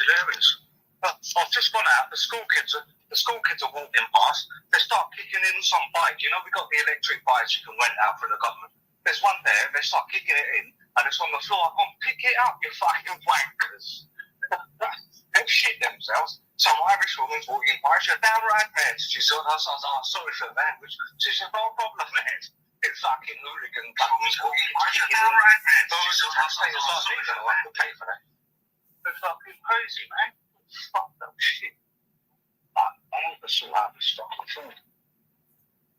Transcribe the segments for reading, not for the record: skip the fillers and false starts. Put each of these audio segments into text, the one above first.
hilarious. But I've just gone out. The school kids are walking past. They start kicking in some bike. You know, we got the electric bikes you can rent out from the government. There's one there. They start kicking it in, and it's on the floor. I can't pick it up, you fucking wankers. They've shit themselves. Some Irish woman's walking by. She's downright mad. She said, I was sorry for the language. She said, no problem, man. It's fucking hooligan buttons walking by. She's downright mad. So taxpayers like me going to have to pay for that. It's fucking crazy, man. Fuck that shit. I never saw how this fucking food.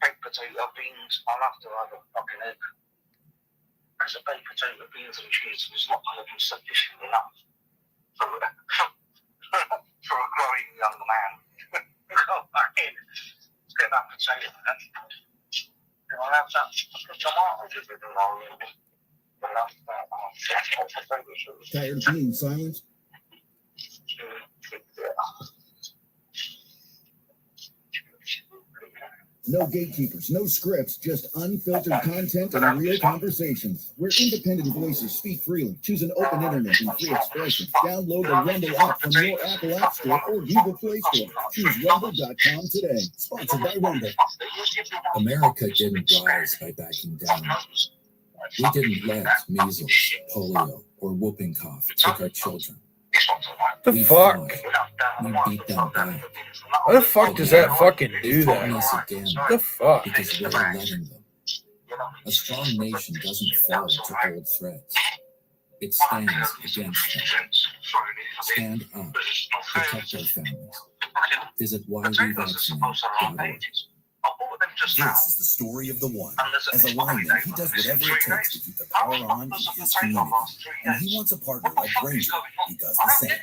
Baked potato beans. I love to have a fucking egg. Because the baked potato beans and cheese is not going to be sufficient enough for a growing young man. Go back in. Get that potato, man. I'll have that tomato with it along. Tired of being silent? No gatekeepers, no scripts, just unfiltered content and real conversations. Where independent voices speak freely. Choose an open internet and free expression. Download the Rumble app from your Apple App Store or Google Play Store. Choose rumble.com today. Sponsored by Rumble. America didn't rise by backing down. We didn't let measles, polio, or whooping cough take our children. The fuck? We beat them back. Why the fuck does that fucking do that? Again, The fuck? because we're letting them. A strong nation doesn't fall to old threats. It stands against them. Stand up. Protect our families. Visit whywevaccinate.org. This is the story of the one. As a lineman, he does whatever it takes to keep the power on in his community. And he wants a partner like Grainger who does the same.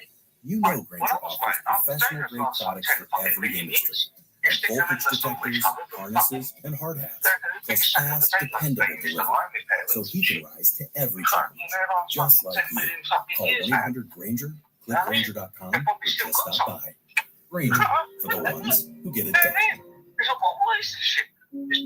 You know Grainger offers professional-grade products for every industry. From voltage detectors, harnesses, and hard hats. Plus fast, dependable delivery. So he can rise to every challenge, just like you. Call 1-800-GRAINGER, click Grainger.com, or just stop by. Grainger, for the ones who get it done.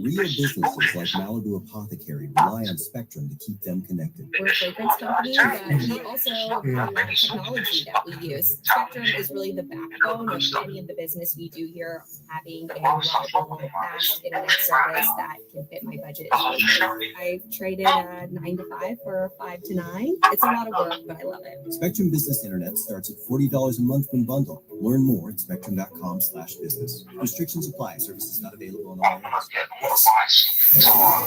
Real businesses like Malibu Apothecary rely on Spectrum to keep them connected. We're a fragrance company, but we also have a lot of technology that we use. Spectrum is really the backbone of many of the business we do here, having a reliable, fast internet service that can fit my budget. I've traded a 9 to 5 for 5 to 9. It's a lot of work, but I love it. Spectrum Business Internet starts at $40 a month when bundled. Learn more at spectrum.com/business. Restrictions apply. Services not available in all areas.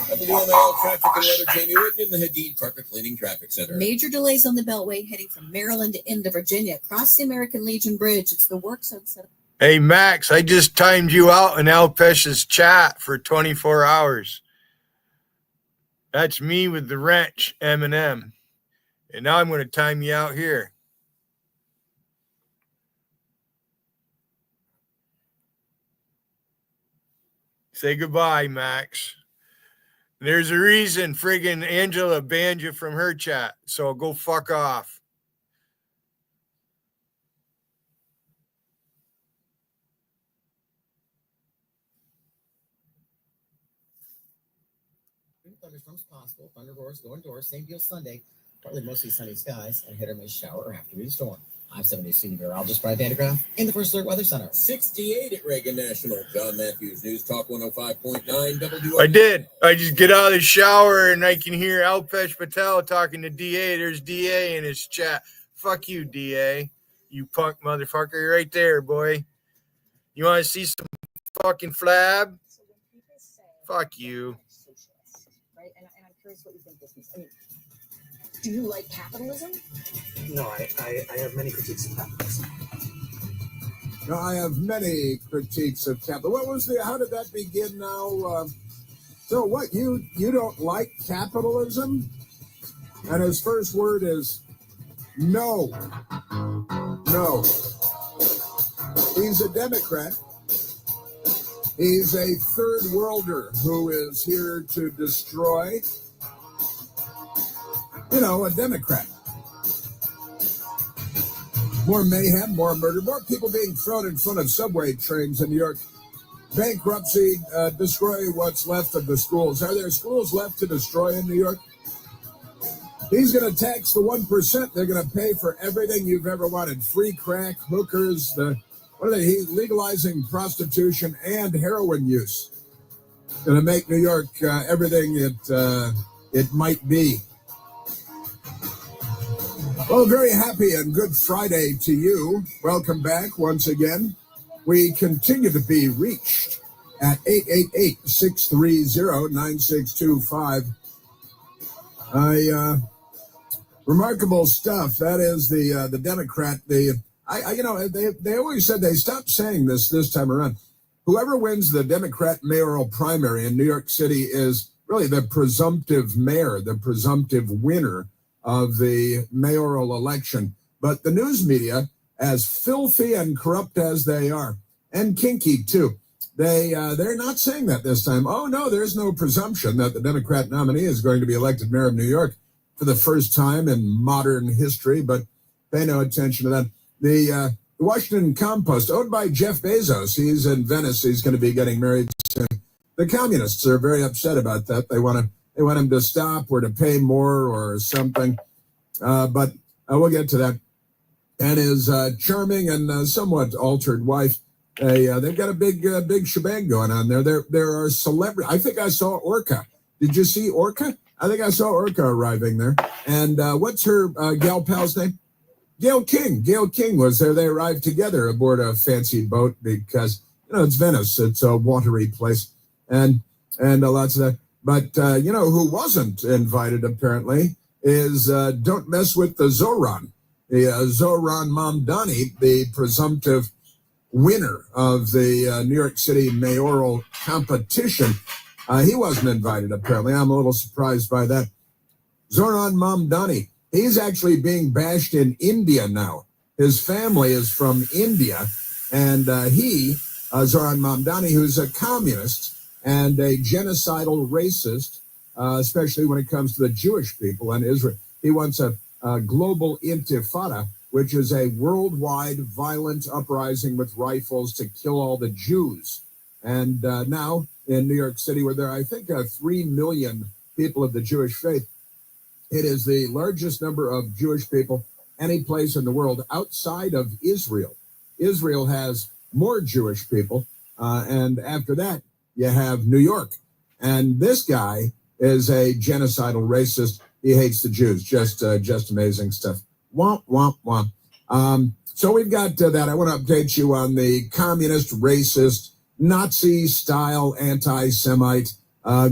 WMAL traffic and weather, Jamie Whitten in the Hadid Carpet Cleaning Traffic Center. Major delays on the Beltway heading from Maryland into Virginia across the American Legion Bridge. It's the work zone set up. Hey, Max, I just timed you out in Alpesh's chat for 24 hours. That's me with the wrench, Eminem. And now I'm going to time you out here. Say goodbye, Max. There's a reason friggin' Angela banned you from her chat, so go fuck off. Thunderstorms possible. Thunder roars going doors. Same deal Sunday. Partly mostly sunny skies and hit or miss shower or afternoon storm. I'm 70 senior meteorologist Brian Vandegraff in the First Alert Weather Center. 68 at Reagan National. John Matthews, News Talk 105.9 WMAL. I did. I just get out of the shower and I can hear Alpesh Patel talking to DA. There's DA in his chat. Fuck you, DA. You punk motherfucker. You're right there, boy. You want to see some fucking flab? Fuck you. Right? And I'm curious what you think this means. I mean, do you like capitalism? No, I have many critiques of capitalism. No, I have many critiques of capital. What was how did that begin now? So what, you don't like capitalism? And his first word is no. No. He's a Democrat. He's a third worlder who is here to destroy, a Democrat. More mayhem, more murder, more people being thrown in front of subway trains in New York. Bankruptcy, destroy what's left of the schools. Are there schools left to destroy in New York? He's going to tax the 1%. They're going to pay for everything you've ever wanted. Free crack, hookers, what are they? He's legalizing prostitution and heroin use. Going to make New York everything it might be. Well, very happy and good Friday to you. Welcome back once again. We continue to be reached at 888-630-9625. Remarkable stuff. That is the Democrat. They always said, they stopped saying this time around. Whoever wins the Democrat mayoral primary in New York City is really the presumptive mayor, the presumptive winner of the mayoral election. But the news media, as filthy and corrupt as they are, and kinky too, they're not saying that this time. Oh no, there's no presumption that the Democrat nominee is going to be elected mayor of New York for the first time in modern history, but pay no attention to that. The Washington Compost, owned by Jeff Bezos, he's in Venice. He's going to be getting married soon. The communists are very upset about that. They want him to stop or to pay more or something. But we'll get to that. And his charming and somewhat altered wife, they've got a big shebang going on there. There are celebrities. I think I saw Orca. Did you see Orca? I think I saw Orca arriving there. And what's her gal pal's name? Gail King. Gail King was there. They arrived together aboard a fancy boat because, it's Venice. It's a watery place. And lots of that. But, who wasn't invited, apparently, is don't mess with the Zoran. The Zoran Mamdani, the presumptive winner of the New York City mayoral competition. He wasn't invited, apparently. I'm a little surprised by that. Zoran Mamdani, he's actually being bashed in India now. His family is from India, and Zoran Mamdani, who's a communist and a genocidal racist, especially when it comes to the Jewish people and Israel. He wants a global intifada, which is a worldwide violent uprising with rifles to kill all the Jews. And now in New York City, where there are, I think, 3 million people of the Jewish faith, it is the largest number of Jewish people any place in the world outside of Israel. Israel has more Jewish people. And after that, you have New York. And this guy is a genocidal racist. He hates the Jews. Just amazing stuff. Womp, womp, womp. So we've got that. I want to update you on the communist, racist, Nazi-style, anti-Semite,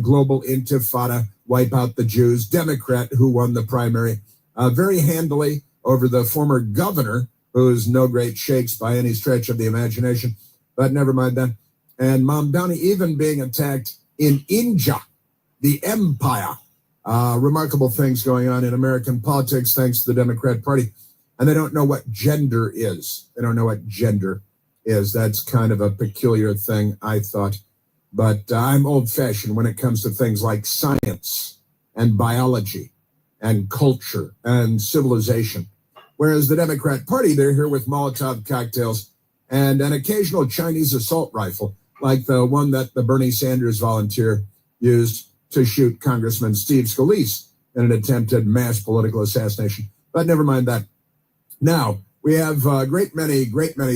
global intifada, wipe out the Jews, Democrat who won the primary very handily over the former governor, who's no great shakes by any stretch of the imagination, but never mind that. And Mamdani even being attacked in India, the empire. Remarkable things going on in American politics thanks to the Democrat Party. And they don't know what gender is. They don't know what gender is. That's kind of a peculiar thing, I thought. But I'm old-fashioned when it comes to things like science and biology and culture and civilization. Whereas the Democrat Party, they're here with Molotov cocktails and an occasional Chinese assault rifle, like the one that the Bernie Sanders volunteer used to shoot Congressman Steve Scalise in an attempted mass political assassination. But never mind that. Now, we have a great many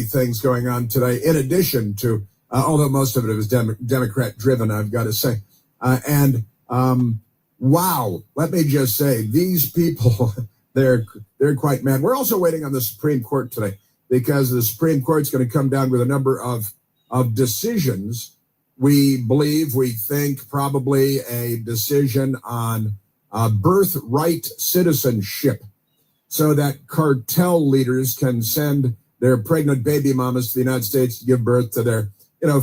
things going on today, in addition to, although most of it is Democrat-driven, I've got to say. Wow, let me just say, these people, they're quite mad. We're also waiting on the Supreme Court today, because the Supreme Court's going to come down with a number of decisions. We think probably a decision on birthright citizenship, so that cartel leaders can send their pregnant baby mamas to the United States to give birth to their,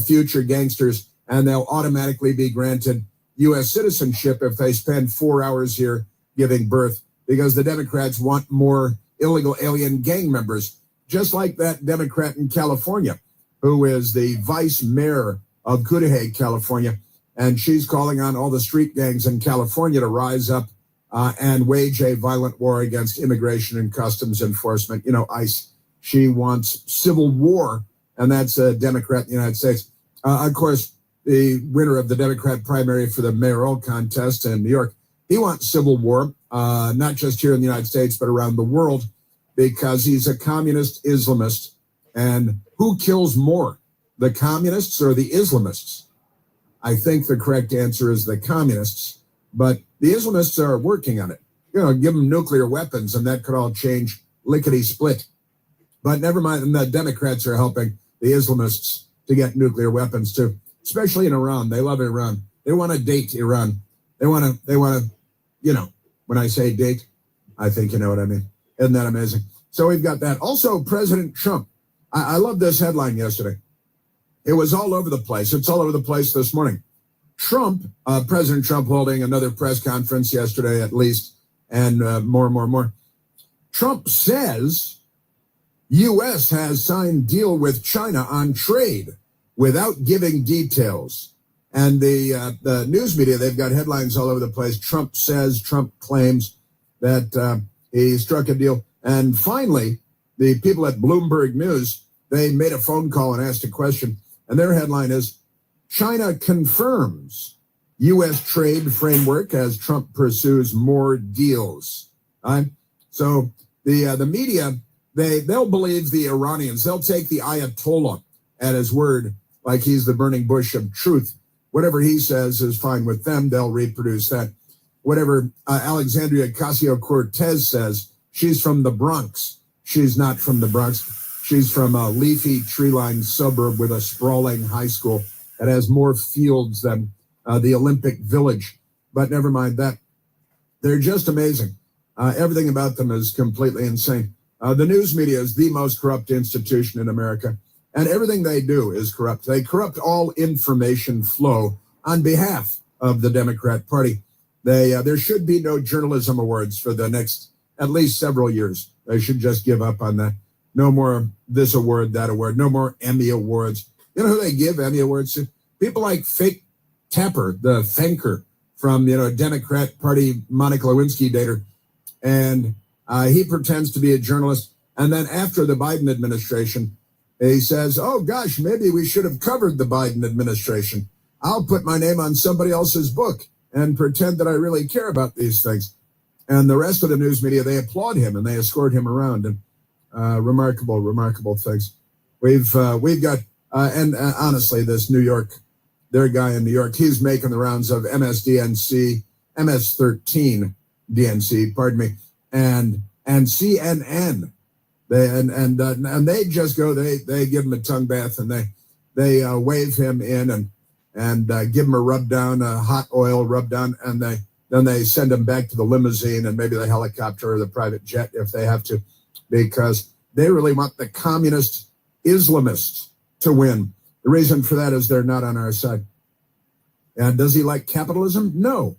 future gangsters, and they'll automatically be granted U.S. citizenship if they spend 4 hours here giving birth, because the Democrats want more illegal alien gang members, just like that Democrat in California, who is the vice mayor of Cudahy, California, and she's calling on all the street gangs in California to rise up and wage a violent war against immigration and customs enforcement, ICE. She wants civil war, and that's a Democrat in the United States. Of course, the winner of the Democrat primary for the mayoral contest in New York, He wants civil war, not just here in the United States, but around the world, because he's a communist Islamist. And who kills more, the communists or the Islamists? I think the correct answer is the communists, but the Islamists are working on it. Give them nuclear weapons and that could all change lickety-split. But never mind, and the Democrats are helping the Islamists to get nuclear weapons too, especially in Iran. They love Iran. They want to date Iran. They want to, when I say date, I think you know what I mean. Isn't that amazing? So we've got that. Also, President Trump. I love this headline yesterday. It was all over the place. It's all over the place this morning. President Trump holding another press conference yesterday at least, and more. Trump says U.S. has signed deal with China on trade without giving details. And the news media, they've got headlines all over the place. Trump says, Trump claims that he struck a deal. And finally, the people at Bloomberg News, they made a phone call and asked a question. And their headline is, China confirms U.S. trade framework as Trump pursues more deals. So the media, they'll believe the Iranians. They'll take the Ayatollah at his word, like he's the burning bush of truth. Whatever he says is fine with them. They'll reproduce that. Whatever Alexandria Ocasio-Cortez says, she's from the Bronx. She's not from the Bronx. She's from a leafy, tree-lined suburb with a sprawling high school that has more fields than the Olympic Village. But never mind that. They're just amazing. Everything about them is completely insane. The news media is the most corrupt institution in America, and everything they do is corrupt. They corrupt all information flow on behalf of the Democrat Party. There should be no journalism awards for the next at least several years. They should just give up on that. No more this award, that award. No more Emmy awards. You know who they give Emmy awards to? People like Fake Tapper, the thanker from, Democrat Party Monica Lewinsky dater. And he pretends to be a journalist. And then after the Biden administration, he says, oh, gosh, maybe we should have covered the Biden administration. I'll put my name on somebody else's book and pretend that I really care about these things. And the rest of the news media, they applaud him and they escort him around. And remarkable things. We've got, and honestly, this New York, their guy in New York, he's making the rounds of MS-13 DNC, pardon me, and CNN. They just go, they give him a tongue bath and they wave him in and give him a rub down, a hot oil rub down, and then they send him back to the limousine and maybe the helicopter or the private jet if they have to, because they really want the communist Islamists to win. The reason for that is they're not on our side. And does he like capitalism? No,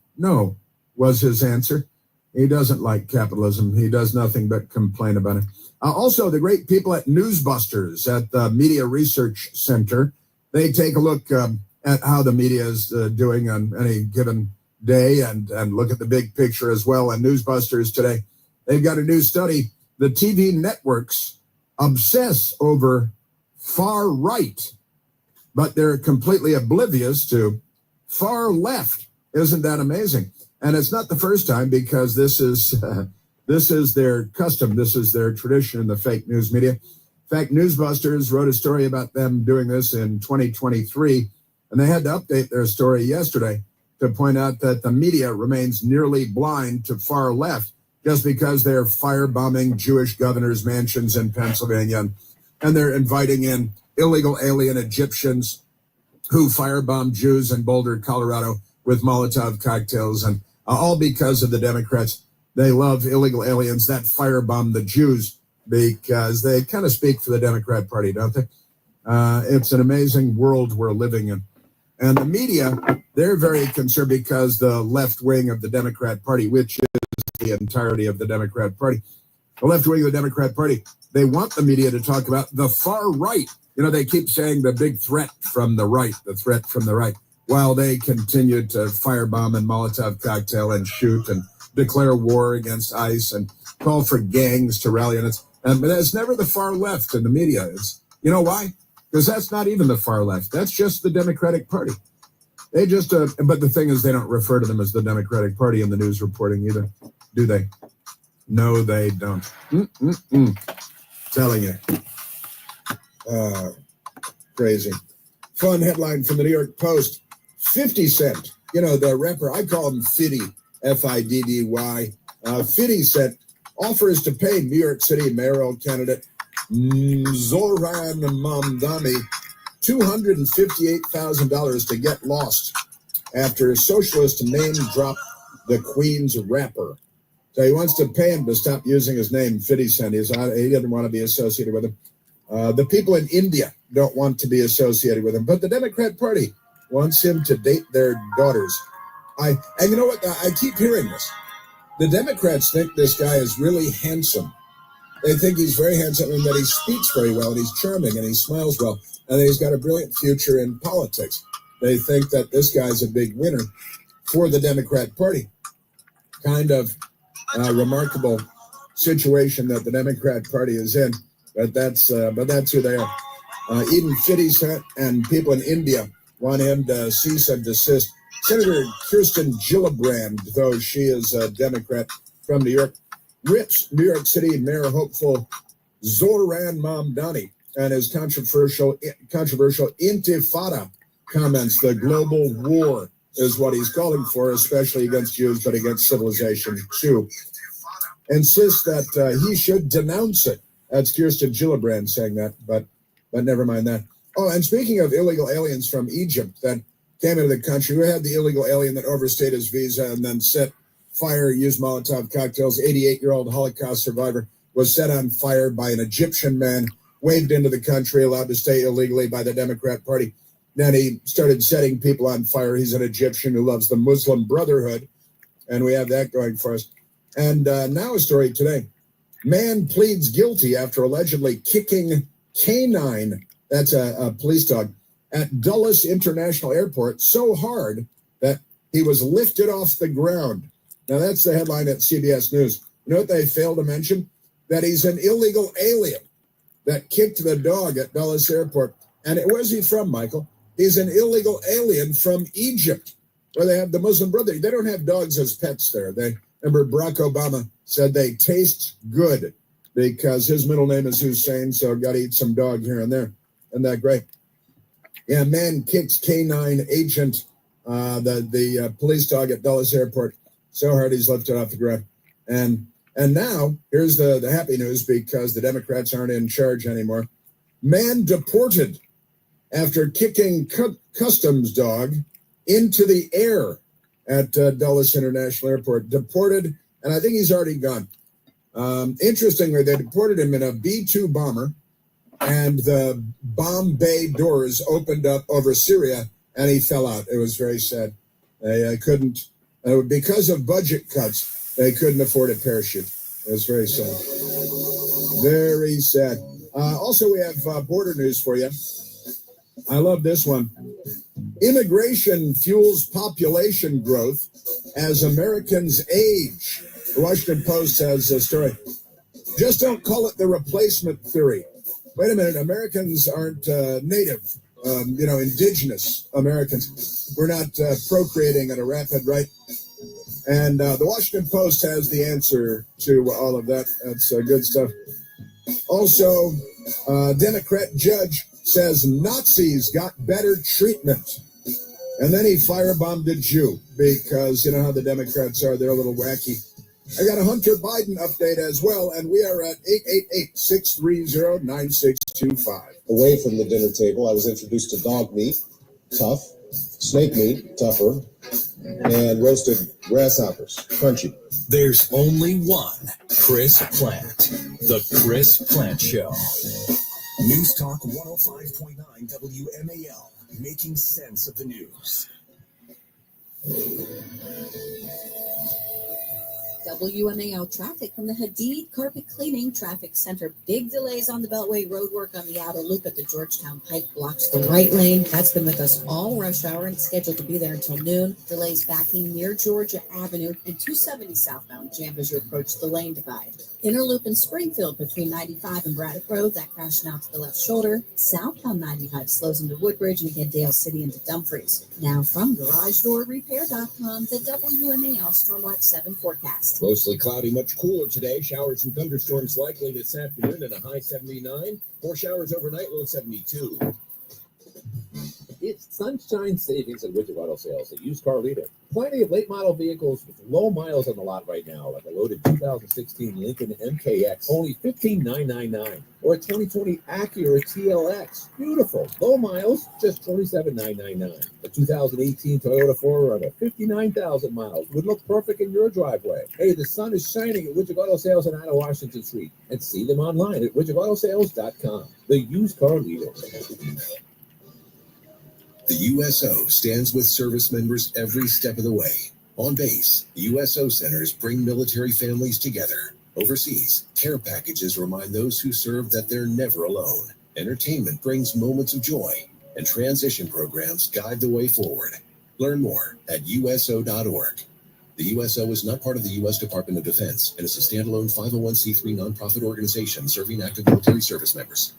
was his answer. He doesn't like capitalism. He does nothing but complain about it. Also, the great people at Newsbusters at the Media Research Center, they take a look at how the media is doing on any given day and look at the big picture as well. And Newsbusters today, they've got a new study. The TV networks obsess over far right, but they're completely oblivious to far left. Isn't that amazing? And it's not the first time, because this is their custom. This is their tradition in the fake news media. In fact, Newsbusters wrote a story about them doing this in 2023, and they had to update their story yesterday to point out that the media remains nearly blind to far left just because they're firebombing Jewish governors' mansions in Pennsylvania, and they're inviting in illegal alien Egyptians who firebomb Jews in Boulder, Colorado with Molotov cocktails, and all because of the Democrats. They love illegal aliens that firebomb the Jews because they kind of speak for the Democrat Party, don't they? It's an amazing world we're living in. And the media, they're very concerned because the left wing of the Democrat Party, which is the entirety of the Democrat Party, the left wing of the Democrat Party, they want the media to talk about the far right. They keep saying the big threat from the right, while they continue to firebomb and Molotov cocktail and shoot and declare war against ICE and call for gangs to rally. But it's never the far left in the media. You know why? Because that's not even the far left. That's just the Democratic Party. They just, but the thing is, they don't refer to them as the Democratic Party in the news reporting either, do they? No, they don't. Telling you. Crazy. Fun headline from the New York Post. 50 Cent, you know, the rapper, I call him Fiddy, F-I-D-D-Y. 50 Cent offers to pay New York City mayoral candidate Zohran Mamdani $258,000 to get lost after socialist name dropped the Queen's rapper. So he wants to pay him to stop using his name, 50 Cent. He doesn't want to be associated with him. The people in India don't want to be associated with him, but the Democrat Party wants him to date their daughters. And you know what? I keep hearing this. The Democrats think this guy is really handsome. They think he's very handsome and that he speaks very well and he's charming and he smiles well and that he's got a brilliant future in politics. They think that this guy's a big winner for the Democrat Party. Kind of remarkable situation that the Democrat Party is in, but that's who they are. Even 50 Cent and people in India want him to cease and desist. Senator Kirsten Gillibrand, though she is a Democrat from New York, rips New York City mayor hopeful Zohran Mamdani and his controversial intifada comments. The global war is what he's calling for, especially against Jews, but against civilization too. Insists that he should denounce it. That's Kirsten Gillibrand saying that, but never mind that. Oh, and speaking of illegal aliens from Egypt that came into the country, we had the illegal alien that overstayed his visa and then set fire, used Molotov cocktails. 88-year-old Holocaust survivor was set on fire by an Egyptian man, waved into the country, allowed to stay illegally by the Democrat Party. Then he started setting people on fire. He's an Egyptian who loves the Muslim Brotherhood, and we have that going for us. And now a story today. Man pleads guilty after allegedly kicking canine, that's a police dog, at Dulles International Airport so hard that he was lifted off the ground. Now, that's the headline at CBS News. You know what they failed to mention? That he's an illegal alien that kicked the dog at Dulles Airport. And where's he from, Michael? He's an illegal alien from Egypt, where they have the Muslim Brotherhood. They don't have dogs as pets there. Remember, Barack Obama said they taste good because his middle name is Hussein, so got to eat some dog here and there. Isn't that great? Yeah, man kicks canine agent, the police dog at Dulles Airport so hard he's lifted off the ground. And now, here's the happy news because the Democrats aren't in charge anymore. Man deported after kicking customs dog into the air at Dulles International Airport. Deported, and I think he's already gone. Interestingly, they deported him in a B-2 bomber, and the bomb bay doors opened up over Syria, and he fell out. It was very sad. They couldn't, because of budget cuts, they couldn't afford a parachute. It was very sad. Very sad. Also, we have border news for you. I love this one. Immigration fuels population growth as Americans age. The Washington Post has a story. Just don't call it the replacement theory. Wait a minute, Americans aren't native, indigenous Americans. We're not procreating at a rapid rate. And the Washington Post has the answer to all of that. That's good stuff. Also, Democrat judge says Nazis got better treatment. And then he firebombed a Jew because you know how the Democrats are. They're a little wacky. I got a Hunter Biden update as well, and we are at 888-630-9625. Away from the dinner table, I was introduced to dog meat, tough, snake meat, tougher, and roasted grasshoppers, crunchy. There's only one Chris Plant, the Chris Plant Show. News Talk 105.9 WMAL, making sense of the news. WMAL traffic from the Hadid Carpet Cleaning Traffic Center. Big delays on the Beltway roadwork on the outer loop at the Georgetown Pike blocks the right lane. That's been with us all rush hour and scheduled to be there until noon. Delays backing near Georgia Avenue and 270 southbound jam as you approach the lane divide. Inner loop in Springfield between 95 and Braddock Road, that crash now to the left shoulder. Southbound 95 slows into Woodbridge and again Dale City into Dumfries. Now from GarageDoorRepair.com, the WMAL Stormwatch 7 forecast. Mostly cloudy, much cooler today. Showers and thunderstorms likely this afternoon and a high 79. 4 showers overnight, low 72. It's sunshine savings at Widget Auto Sales, a used car leader. Plenty of late model vehicles with low miles on the lot right now, like a loaded 2016 Lincoln MKX, only $15,999, or a 2020 Acura TLX, beautiful, low miles, just $27,999. A 2018 Toyota 4Runner, 59,000 miles, would look perfect in your driveway. Hey, the sun is shining at Widget Auto Sales on Anna Washington Street, and see them online at widgetautosales.com, the used car leader. The USO stands with service members every step of the way. On base, USO centers bring military families together. Overseas, care packages remind those who serve that they're never alone. Entertainment brings moments of joy, and transition programs guide the way forward. Learn more at USO.org. The USO is not part of the U.S. Department of Defense and is a standalone 501c3 nonprofit organization serving active military service members.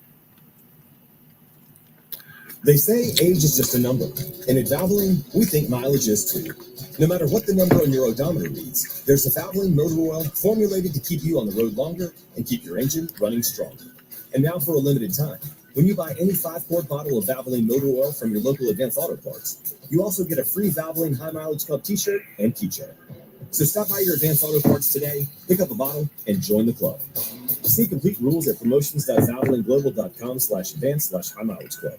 They say age is just a number, and at Valvoline, we think mileage is too. No matter what the number on your odometer reads, there's a Valvoline motor oil formulated to keep you on the road longer and keep your engine running stronger. And now for a limited time, when you buy any 5-quart bottle of Valvoline motor oil from your local Advanced Auto Parts, you also get a free Valvoline High Mileage Club t-shirt and keychain. So stop by your Advanced Auto Parts today, pick up a bottle, and join the club. See complete rules at promotions.valvolineglobal.com/advanced/high mileage club.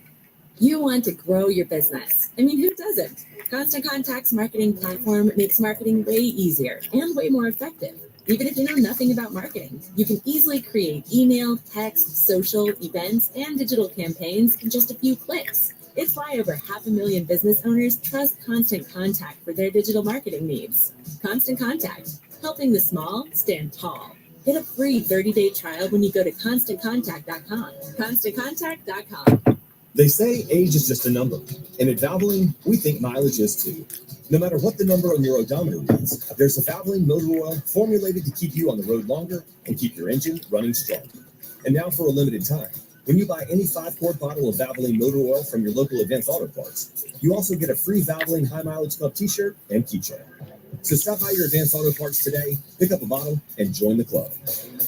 You want to grow your business. I mean, who doesn't? Constant Contact's marketing platform makes marketing way easier and way more effective. Even if you know nothing about marketing, you can easily create email, text, social, events, and digital campaigns in just a few clicks. It's why over 500,000 business owners trust Constant Contact for their digital marketing needs. Constant Contact, helping the small stand tall. Get a free 30-day trial when you go to ConstantContact.com. ConstantContact.com. They say age is just a number, and at Valvoline, we think mileage is too. No matter what the number on your odometer reads, there's a Valvoline motor oil formulated to keep you on the road longer and keep your engine running stronger. And now for a limited time, when you buy any 5-quart bottle of Valvoline motor oil from your local Advanced Auto Parts, you also get a free Valvoline High Mileage Club t-shirt and keychain. So stop by your Advanced Auto Parts today, pick up a bottle, and join the club.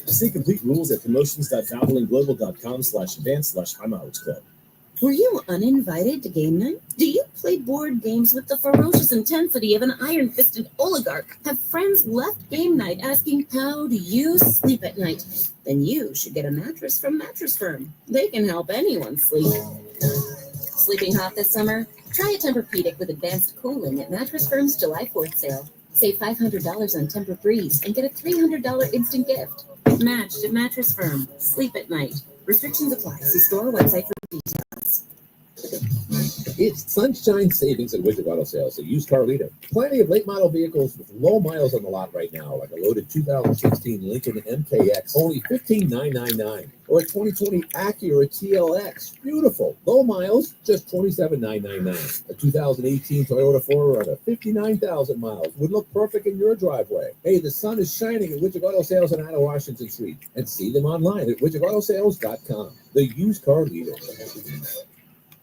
See complete rules at promotions.valvolineglobal.com/advanced/high mileage club. Were you uninvited to game night? Do you play board games with the ferocious intensity of an iron-fisted oligarch? Have friends left game night asking, how do you sleep at night? Then you should get a mattress from Mattress Firm. They can help anyone sleep. Sleeping hot this summer? Try a Tempur-Pedic with advanced cooling at Mattress Firm's July 4th sale. Save $500 on Tempur-Breeze and get a $300 instant gift. Matched at Mattress Firm. Sleep at night. Restrictions apply. See store or website for details. It's sunshine savings at Widget Auto Sales, a used car leader. Plenty of late model vehicles with low miles on the lot right now, like a loaded 2016 Lincoln MKX, only $15,999, or a 2020 Acura TLX, beautiful, low miles, just $27,999. A 2018 Toyota 4Runner, 59,000 miles, would look perfect in your driveway. Hey, the sun is shining at Widget Auto Sales on Anna Washington Street, and see them online at widgetautosales.com, the used car leader.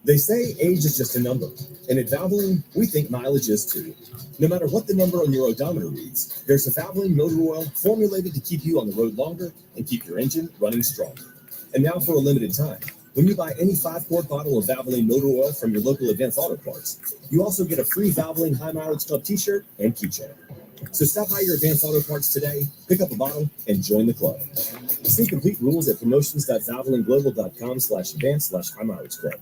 They say age is just a number, and at Valvoline, we think mileage is too. No matter what the number on your odometer reads, there's a Valvoline motor oil formulated to keep you on the road longer and keep your engine running stronger. And now for a limited time, when you buy any 5-quart bottle of Valvoline motor oil from your local Advanced Auto Parts, you also get a free Valvoline High Mileage Club t-shirt and keychain. So stop by your Advanced Auto Parts today, pick up a bottle, and join the club. See complete rules at promotions.valvolineglobal.com/advanced/high mileage club.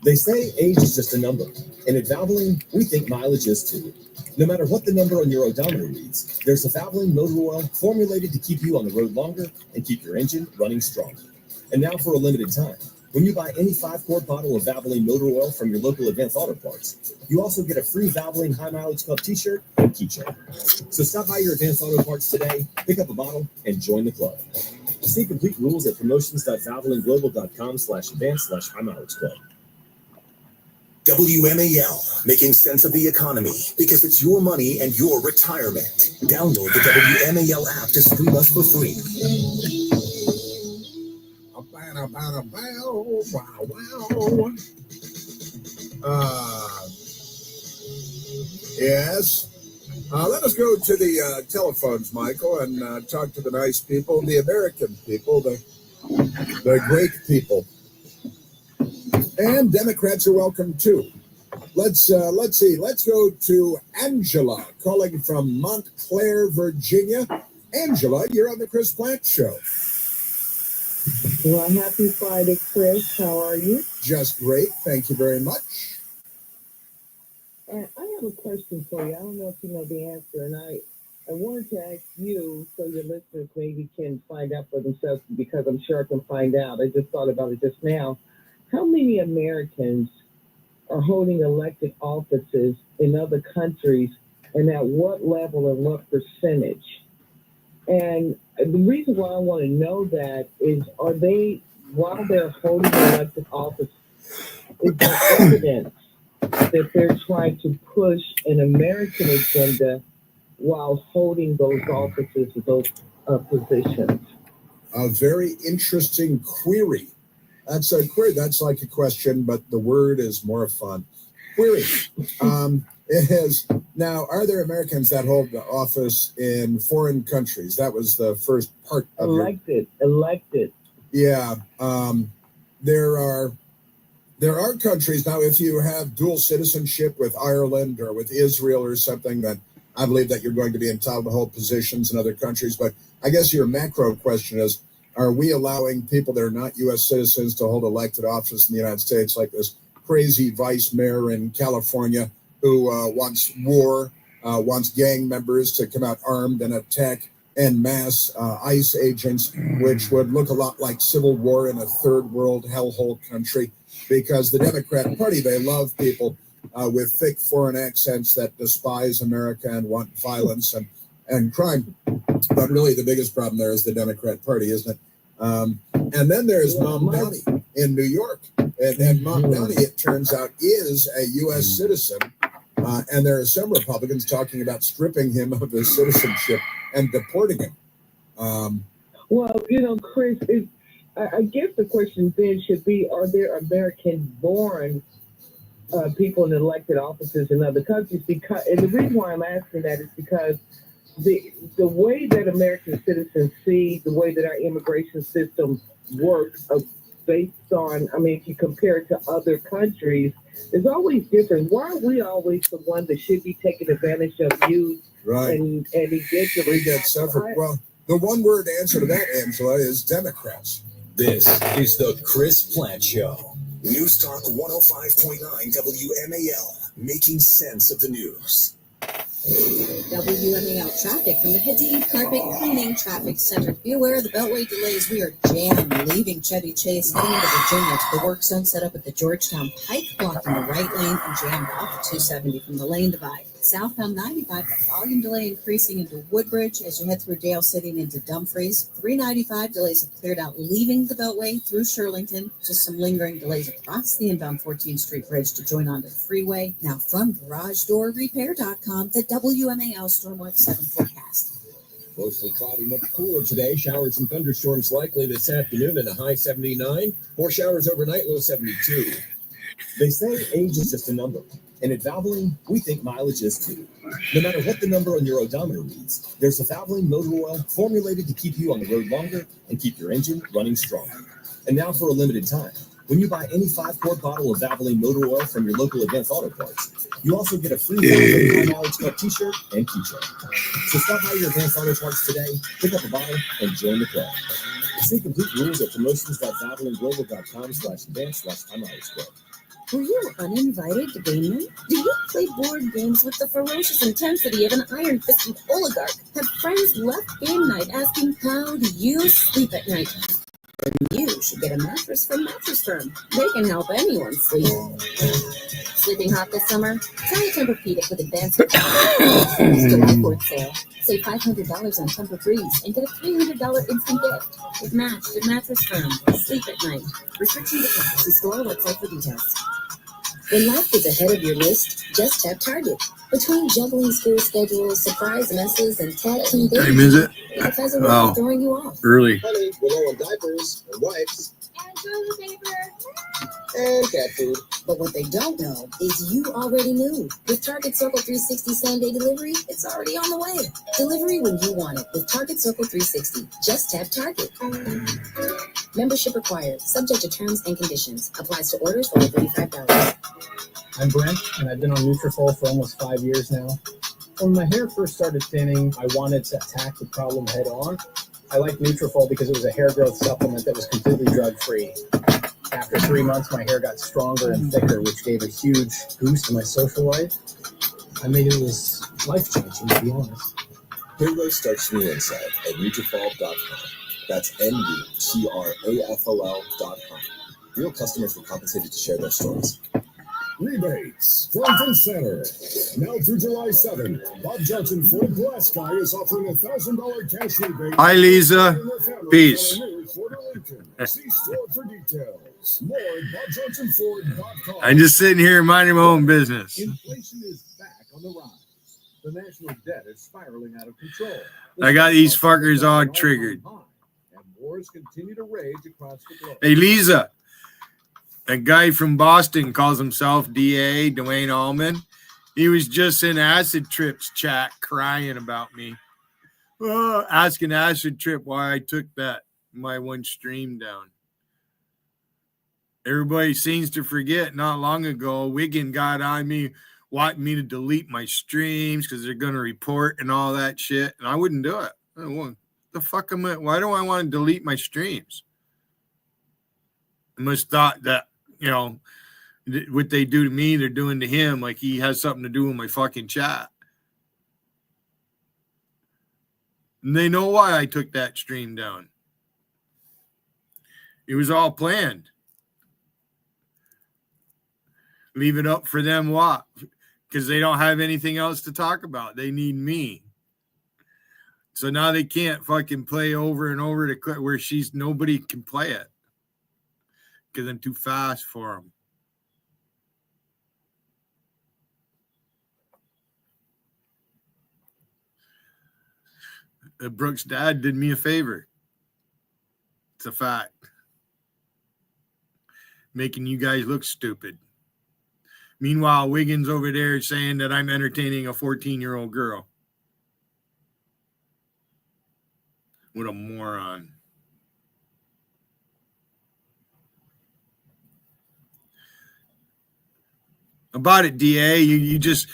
They say age is just a number, and at Valvoline, we think mileage is too. No matter what the number on your odometer reads, there's a Valvoline motor oil formulated to keep you on the road longer and keep your engine running stronger. And now for a limited time, When you buy any 5-quart bottle of Valvoline motor oil from your local Advanced Auto Parts, you also get a free Valvoline High Mileage Club t-shirt and keychain. So stop by your Advanced Auto Parts today, pick up a bottle, and join the club. See complete rules at promotions.valvolineglobal.com/advanced/high mileage club. WMAL, making sense of the economy because it's your money and your retirement. Download the WMAL app to stream us for free. Yes. Let us go to the telephones, Michael, and talk to the nice people, the American people, the great people. And Democrats are welcome too. Let's see. Let's go to Angela, calling from Montclair, Virginia. Angela, you're on the Chris Plant Show. Well, happy Friday, Chris. How are you? Just great. Thank you very much. And I have a question for you. I don't know if you know the answer, and I wanted to ask you so your listeners maybe can find out for themselves, because I'm sure I can find out. I just thought about it just now. How many Americans are holding elected offices in other countries, and at what level and what percentage? And the reason why I want to know that is, are they, while they're holding elected office, is there evidence that they're trying to push an American agenda while holding those offices, those positions? A very interesting query. That's a query. That's like a question, but the word is more fun. Query. It is now. Are there Americans that hold the office in foreign countries? That was the first part of elected. Yeah. There are countries now. If you have dual citizenship with Ireland or with Israel or something, that I believe that you're going to be entitled to hold positions in other countries. But I guess your macro question is: are we allowing people that are not U.S. citizens to hold elected office in the United States, like this crazy vice mayor in California who wants war, wants gang members to come out armed and attack en masse ICE agents, which would look a lot like civil war in a third world hellhole country, because the Democrat Party, they love people with thick foreign accents that despise America and want violence and crime. But really the biggest problem there is the Democrat Party, isn't it? And then there's Mom Downey in New York. And Mom Downey, it turns out, is a U.S. citizen. And there are some Republicans talking about stripping him of his citizenship and deporting him. Well, Chris, I guess the question then should be, are there American-born people in elected offices in other countries? And the reason why I'm asking that is because the way that American citizens see the way that our immigration system works, based on, if you compare it to other countries, is always different. Why are we always the one that should be taking advantage of you? Right. And we get suffered. Well, the one-word answer to that, Angela, is Democrats. This is the Chris Plant Show. News Talk 105.9 WMAL, making sense of the news. WMAL traffic from the Hadid Carpet Cleaning Traffic Center. Be aware of the Beltway delays. We are jammed leaving Chevy Chase, heading into Virginia to the work zone set up at the Georgetown Pike, blocked in the right lane and jammed off at 270 from the lane divide. Southbound 95, the volume delay increasing into Woodbridge as you head through Dale City and into Dumfries. 395 delays have cleared out leaving the Beltway through Shirlington. Just some lingering delays across the inbound 14th Street Bridge to join onto the freeway. Now from GarageDoorRepair.com, the WMAL Stormwatch 7 forecast. Mostly cloudy, much cooler today. Showers and thunderstorms likely this afternoon and a high 79. More showers overnight, low 72. They say age is just a number. And at Valvoline, we think mileage is too. No matter what the number on your odometer reads, there's a Valvoline motor oil formulated to keep you on the road longer and keep your engine running stronger. And now for a limited time, when you buy any 5-quart bottle of Valvoline motor oil from your local Advanced Auto Parts, you also get a free Valvoline High Mileage Club t-shirt and keychain. So stop by your Advanced Auto Parts today, pick up a bottle, and join the club. See complete rules at promotions.valvolineglobal.com/advanced/high mileage club. Were you uninvited to game night? Do you play board games with the ferocious intensity of an iron-fisted oligarch? Have friends left game night asking, how do you sleep at night? Then you You should get a mattress from Mattress Firm. They can help anyone sleep. Sleeping hot this summer? Try a Tempur-Pedic with advanced technology. July 4th sale. Save $500 on Tempur-Breeze and get a $300 instant gift with Match at Mattress Firm. Sleep at night. Restrictions apply. See store website for details. When life is ahead of your list, just tap Target. Between juggling school schedules, surprise messes, and tag team dating, Time is it? life has a way of throwing you off. Early. Honey, we're low on diapers and wipes And toilet paper. and cat food. But what they don't know is you already knew. With Target Circle 360 same-day delivery, it's already on the way. Delivery when you want it with Target Circle 360. Just tap Target. Membership required. Subject to terms and conditions. Applies to orders over $35. I'm Brent, and I've been on Nutrafol for almost 5 years now. When my hair first started thinning, I wanted to attack the problem head on. I liked Nutrafol because it was a hair growth supplement that was completely drug-free. After 3 months, my hair got stronger and thicker, which gave a huge boost to my social life. I mean, it was life-changing, to be honest. Hair growth starts from the inside at Nutrafol.com. That's Nutrafol.com. Real customers were compensated to share their stories. Rebates, front and center. Now through July 7th, Bob Johnson Ford Glass Guy is offering $1,000 cash rebate. Hi, Lisa. Peace. See store for details. More at BobJohnsonFord.com. I'm just sitting here minding my own business. Inflation is back on the rise. The national debt is spiraling out of control. I got these fuckers all triggered. And wars continue to rage across the globe. Hey, Lisa. That guy from Boston calls himself DA, Dwayne Allman. He was just in Acid Trip's chat crying about me. Asking Acid Trip why I took my one stream down. Everybody seems to forget not long ago, Wiggin got on me, wanting me to delete my streams because they're going to report and all that shit. And I wouldn't do it. Why do I want to delete my streams? I must thought that, what they do to me, they're doing to him, like he has something to do with my fucking chat. And they know why I took that stream down. It was all planned. Leave it up for them what? Because they don't have anything else to talk about. They need me. So now they can't fucking play over and over to where nobody can play it. Because I'm too fast for them. Brooke's dad did me a favor. It's a fact. Making you guys look stupid. Meanwhile, Wiggins over there saying that I'm entertaining a 14-year-old girl. What a moron. About it, DA. You just,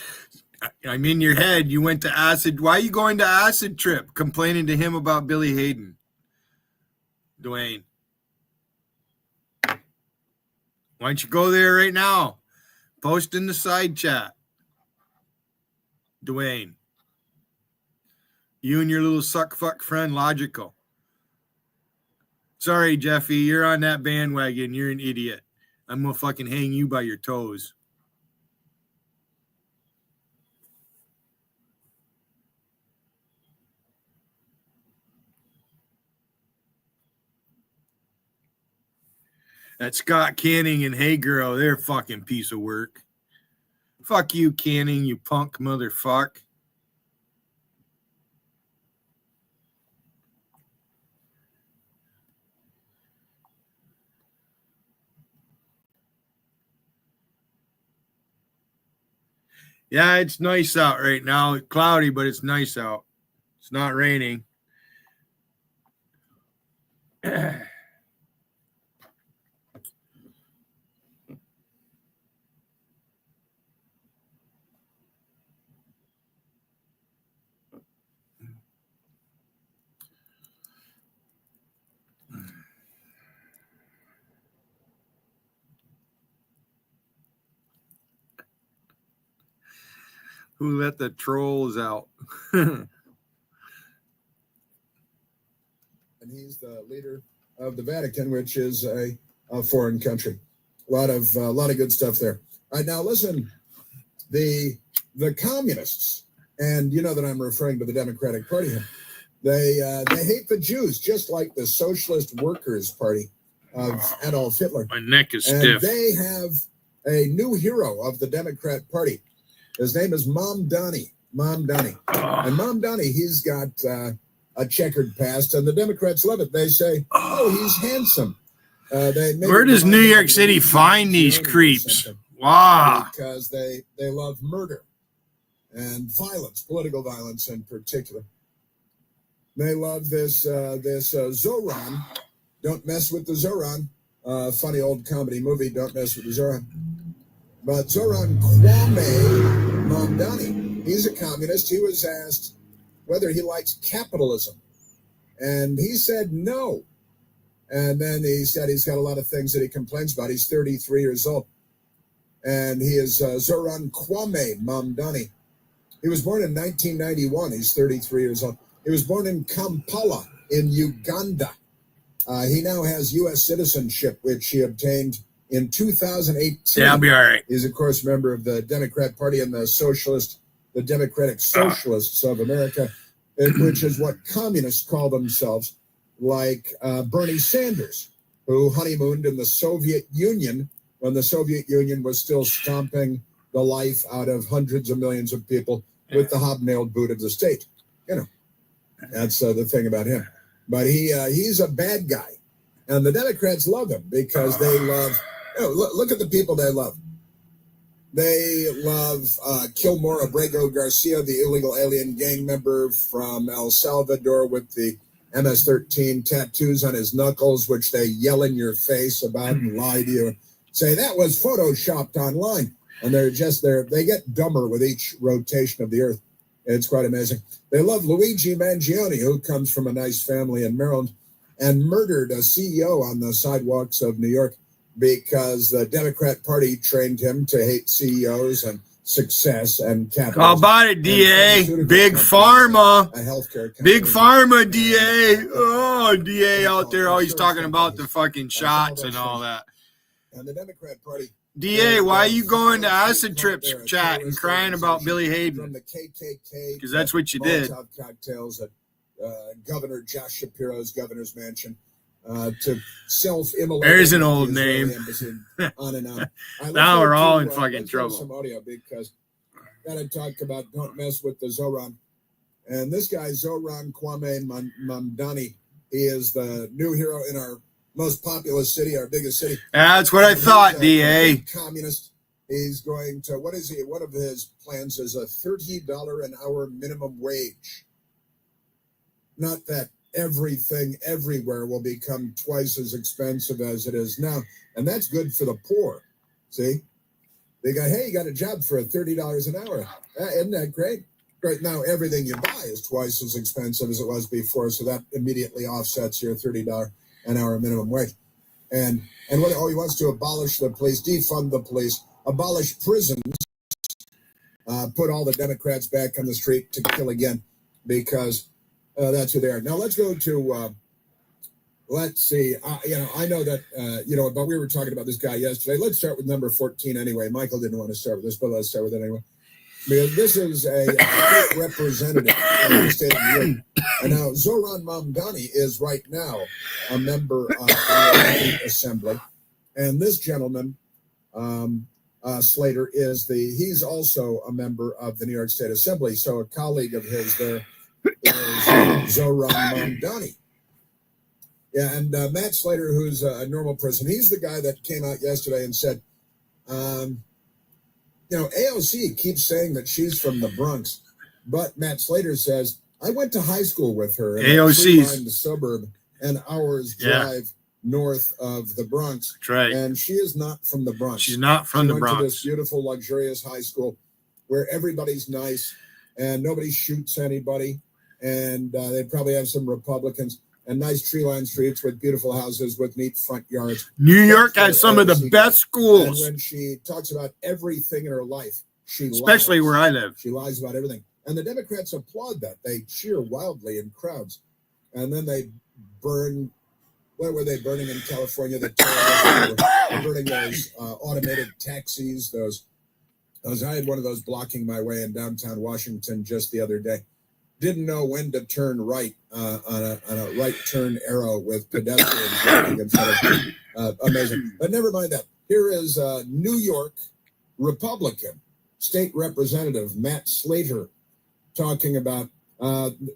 I'm in your head. You went to Acid. Why are you going to Acid Trip? Complaining to him about Billy Hayden. Dwayne. Why don't you go there right now? Post in the side chat. Dwayne. You and your little suck fuck friend Logical. Sorry, Jeffy. You're on that bandwagon. You're an idiot. I'm going to fucking hang you by your toes. That Scott Canning and Hey Girl, they're a fucking piece of work. Fuck you, Canning, you punk motherfucker. Yeah, it's nice out right now. It's cloudy, but it's nice out. It's not raining. Who let the trolls out? And he's the leader of the Vatican, which is a foreign country. A lot of good stuff there. All right, now listen, the communists, and you know that I'm referring to the Democratic Party here. They hate the Jews, just like the Socialist Workers' Party of Adolf Hitler. My neck is and stiff. They have a new hero of the Democrat Party. His name is Mom Donnie. And Mom Donnie, he's got a checkered past, and the Democrats love it. They say, "Oh, he's handsome." Where does New York City find these creeps? Wow. Because they love murder and violence, political violence in particular. They love this Zoran. Don't mess with the Zoran. Funny old comedy movie, Don't Mess with the Zoran. But Zoran Kwame Mamdani, he's a communist. He was asked whether he likes capitalism. And he said no. And then he said he's got a lot of things that he complains about. He's 33 years old. And he is Zoran Kwame Mamdani. He was born in 1991. He's 33 years old. He was born in Kampala in Uganda. He now has U.S. citizenship, which he obtained in 2018. Yeah, I'll be all right. He's, of course, a member of the Democrat Party and the Democratic Socialists of America, which is what communists call themselves, like Bernie Sanders, who honeymooned in the Soviet Union when the Soviet Union was still stomping the life out of hundreds of millions of people with the hobnailed boot of the state. You know, that's the thing about him. But he's a bad guy. And the Democrats love him because they love, look at the people they love. They love Kilmore Abrego Garcia, the illegal alien gang member from El Salvador with the MS-13 tattoos on his knuckles, which they yell in your face about and lie to you. Say that was photoshopped online. And they're just there. They get dumber with each rotation of the earth. It's quite amazing. They love Luigi Mangione, who comes from a nice family in Maryland and murdered a CEO on the sidewalks of New York because the Democrat Party trained him to hate CEOs and success and capitalism. How about it, DA? Big Pharma. A healthcare company. Big Pharma, DA. Oh, DA out there always talking about the fucking shots and all that. And the Democrat Party. DA, why are you going to acid trips chat and crying about Billy Hayden? From the KKK. Because that's what you did. Cocktails at Governor Josh Shapiro's governor's mansion to self-immolate. There's an old name. On and on. Now we're all in fucking trouble. Some audio because got to talk about don't mess with the Zoran. And this guy, Zoran Kwame Mamdani, he is the new hero in our most populous city, our biggest city. That's what I thought, DA. Communist. He's going to, what is he? One of his plans is a $30 an hour minimum wage. Not that everything everywhere will become twice as expensive as it is now. And that's good for the poor. See? They go, hey, you got a job for $30 an hour. Isn't that great? Right now, everything you buy is twice as expensive as it was before. So that immediately offsets your $30 an hour minimum wage. And what he wants to abolish the police, defund the police, abolish prisons, put all the Democrats back on the street to kill again, because that's who they are. Now let's go to let's see. I know that but we were talking about this guy yesterday. Let's start with number 14 anyway. Michael didn't want to start with this, but let's start with it anyway. Because this is a state representative in the state of New York. And now Zoran Mamdani is right now a member of the Assembly. And this gentleman, Slater, he's also a member of the New York State Assembly. So a colleague of his there is Zoran Mamdani. Yeah, and Matt Slater, who's a normal person, he's the guy that came out yesterday and said, AOC keeps saying that she's from the Bronx, but Matt Slater says, I went to high school with her in the suburb an hour's drive north of the Bronx. That's right. And she is not from the Bronx. She's not from the Bronx. She went to this beautiful, luxurious high school where everybody's nice and nobody shoots anybody. And they probably have some Republicans. And nice tree-lined streets with beautiful houses with neat front yards. New York has some of the best schools. And when she talks about everything in her life, especially where I live. She lies about everything. And the Democrats applaud that. They cheer wildly in crowds. And then they burn What were they burning in California? The terrorists were burning those automated taxis. I had one of those blocking my way in downtown Washington just the other day. Didn't know when to turn right on a right turn arrow with pedestrians walking in front of amazing. But never mind that. Here is New York Republican State Representative Matt Slater talking about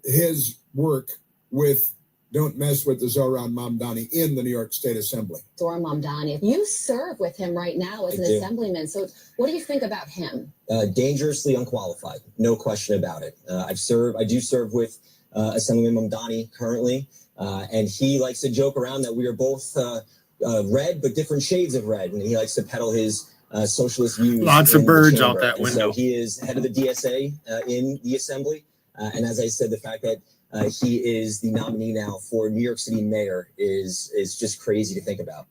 his work with Don't Mess with the Zohran Mamdani in the New York State Assembly. Zohran Mamdani, you serve with him right now as an assemblyman. So what do you think about him? Dangerously unqualified, no question about it. I do serve with Assemblyman Mamdani currently, and he likes to joke around that we are both red, but different shades of red, and he likes to peddle his socialist views. Lots of birds out that window. So he is head of the DSA in the Assembly, and as I said, the fact that he is the nominee now for New York City mayor is just crazy to think about.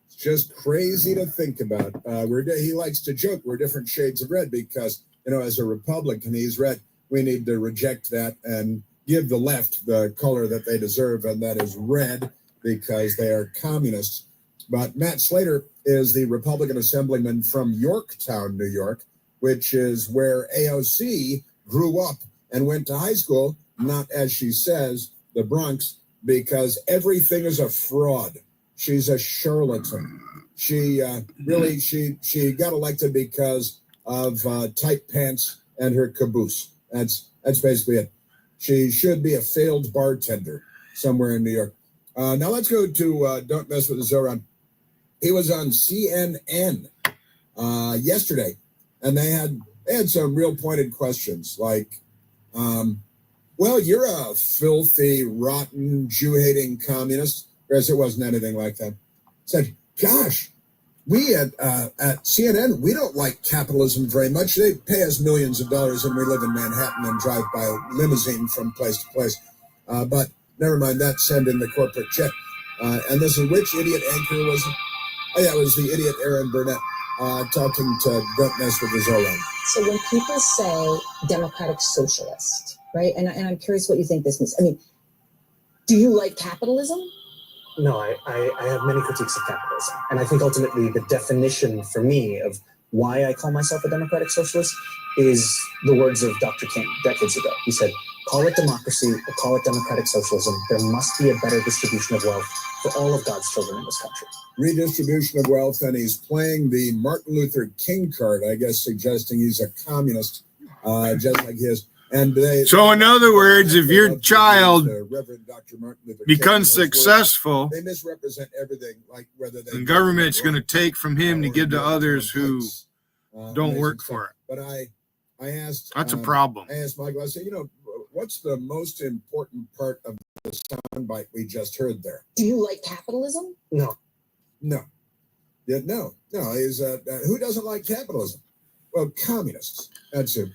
It's just crazy to think about. He likes to joke we're different shades of red because, as a Republican, he's red. We need to reject that and give the left the color that they deserve, and that is red because they are communists. But Matt Slater is the Republican assemblyman from Yorktown, New York, which is where AOC grew up and went to high school. Not, as she says, the Bronx, because everything is a fraud. She's a charlatan. She got elected because of tight pants and her caboose. That's basically it. She should be a failed bartender somewhere in New York. Now let's go to Don't Mess with the Zohran. He was on CNN yesterday, and they had some real pointed questions like, well, you're a filthy, rotten, Jew-hating communist. Whereas it wasn't anything like that. Said, gosh, we at CNN, we don't like capitalism very much. They pay us millions of dollars and we live in Manhattan and drive by limousine from place to place. But never mind that, send in the corporate check. And this is which idiot anchor was it? Oh, yeah, it was the idiot Aaron Burnett talking to Don't Mess with the Zohran. So when people say democratic socialist, right? And I'm curious what you think this means. I mean, do you like capitalism? No, I have many critiques of capitalism. And I think ultimately the definition for me of why I call myself a democratic socialist is the words of Dr. King decades ago. He said, call it democracy or call it democratic socialism. There must be a better distribution of wealth for all of God's children in this country. Redistribution of wealth, and he's playing the Martin Luther King card, I guess, suggesting he's a communist, just like his. And so, in other words, if your child becomes successful, they misrepresent everything, like whether the government's going to take from him to give to others who don't work for it. But I asked, that's a problem. I asked Michael, I said, what's the most important part of the soundbite we just heard there? Do you like capitalism? No. Yeah, no. Is who doesn't like capitalism? Well, communists. That's it.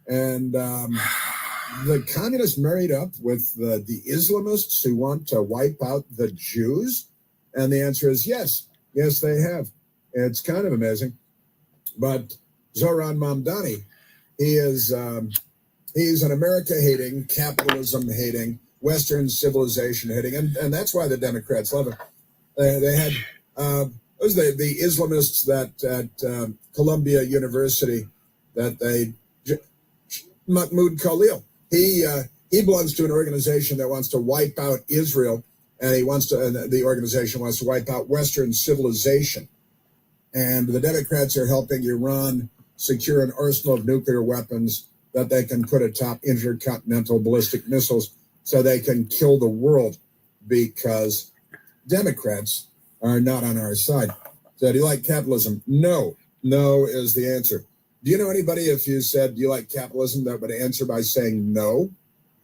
And the communists married up with the Islamists who want to wipe out the Jews? And the answer is yes. Yes, they have. It's kind of amazing. But Zohran Mamdani, he's an America-hating, capitalism-hating, Western civilization-hating, and that's why the Democrats love him. They had those the Islamists that at Columbia University that they Mahmoud Khalil. He belongs to an organization that wants to wipe out Israel, and the organization wants to wipe out Western civilization. And the Democrats are helping Iran secure an arsenal of nuclear weapons that they can put atop intercontinental ballistic missiles so they can kill the world, because Democrats are not on our side. So do you like capitalism? No. No is the answer. Do you know anybody, if you said, do you like capitalism, that would answer by saying no?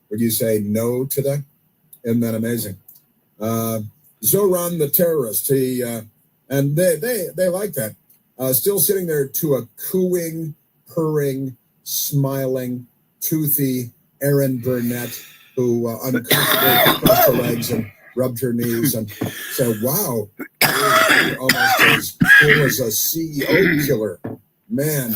Would you say no to that? Isn't that amazing? Zohran the terrorist, and they like that. Still sitting there to a cooing, purring, smiling, toothy Aaron Burnett, who uncomfortably crossed her legs and rubbed her knees and said, wow, you're almost as cool as a CEO killer. Man,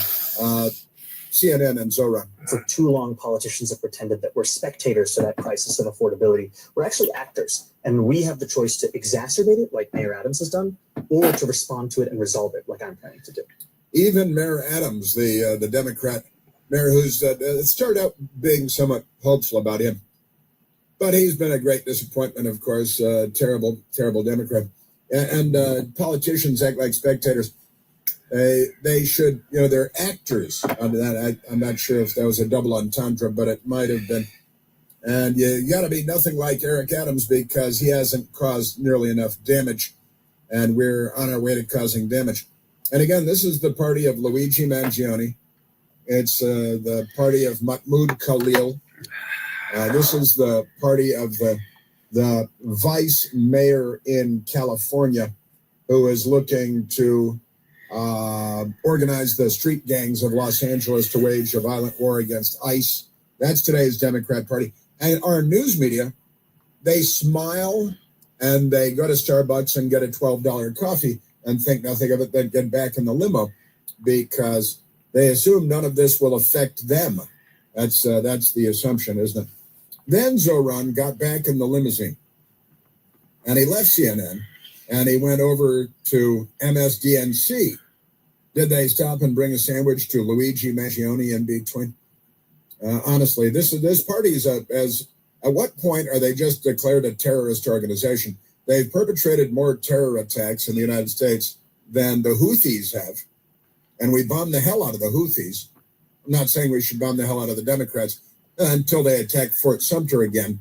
CNN and Zohran. For too long, politicians have pretended that we're spectators to that crisis of affordability. We're actually actors. And we have the choice to exacerbate it, like Mayor Adams has done, or to respond to it and resolve it, like I'm planning to do. Even Mayor Adams, the Democrat mayor, who's started out being somewhat hopeful about him, but he's been a great disappointment, of course. Terrible Democrat. And politicians act like spectators. They should, they're actors under that. I'm not sure if that was a double entendre, but it might have been. And you got to be nothing like Eric Adams because he hasn't caused nearly enough damage, and we're on our way to causing damage. And again, this is the party of Luigi Mangione. It's the party of Mahmoud Khalil. This is the party of the vice mayor in California, who is looking to organize the street gangs of Los Angeles to wage a violent war against ICE. That's today's Democrat Party. And our news media, they smile and they go to Starbucks and get a $12 coffee and think nothing of it, then get back in the limo because they assume none of this will affect them. That's the assumption, isn't it? Then Zoran got back in the limousine and he left CNN and he went over to MSDNC. Did they stop and bring a sandwich to Luigi Mangione in between? Honestly, this party is at what point are they just declared a terrorist organization? They've perpetrated more terror attacks in the United States than the Houthis have, and we bombed the hell out of the Houthis. I'm not saying we should bomb the hell out of the Democrats until they attack Fort Sumter again,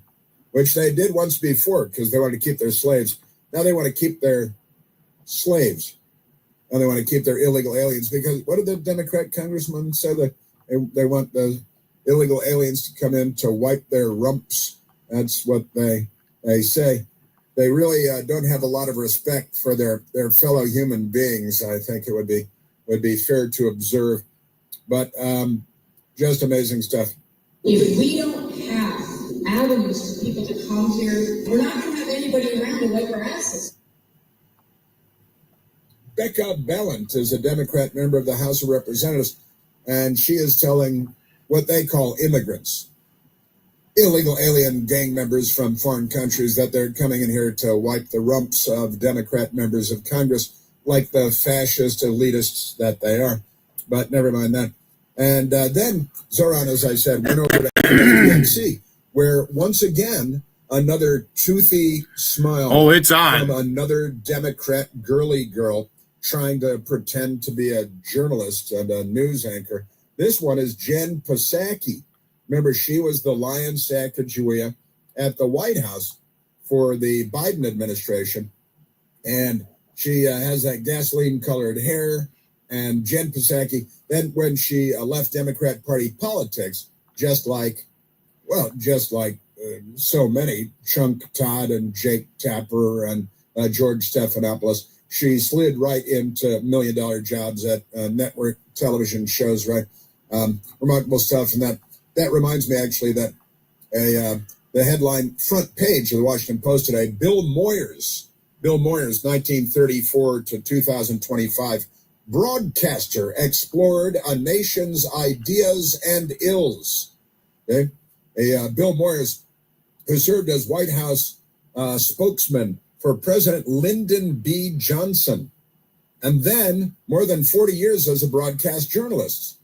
which they did once before because they wanted to keep their slaves. Now they want to keep their slaves, and they want to keep their illegal aliens because what did the Democrat congressman say? That they want the illegal aliens to come in to wipe their rumps. That's what they say. They really don't have a lot of respect for their fellow human beings. I think it would be fair to observe, but just amazing stuff. If we don't have avenues for people to come here, we're not going to have anybody around to wipe our asses. Becca Balint is a Democrat member of the House of Representatives, and she is telling what they call immigrants, illegal alien gang members from foreign countries, that they're coming in here to wipe the rumps of Democrat members of Congress like the fascist elitists that they are. But never mind that. And then Zoran, as I said, went over to MSDNC, where once again, another toothy smile. Oh, it's on. From another Democrat girly girl trying to pretend to be a journalist and a news anchor. This one is Jen Psaki. Remember, she was the Lion Sacagawea at the White House for the Biden administration. And she has that gasoline-colored hair. And Jen Psaki, then when she left Democrat Party politics, just like so many, Chunk Todd and Jake Tapper and George Stephanopoulos, she slid right into $1 million jobs at network television shows, right? Remarkable stuff. And that reminds me, actually, that the headline front page of the Washington Post today, Bill Moyers, 1934 to 2025, broadcaster explored a nation's ideas and ills. Okay? Bill Moyers, who served as White House spokesman for President Lyndon B. Johnson, and then more than 40 years as a broadcast journalist,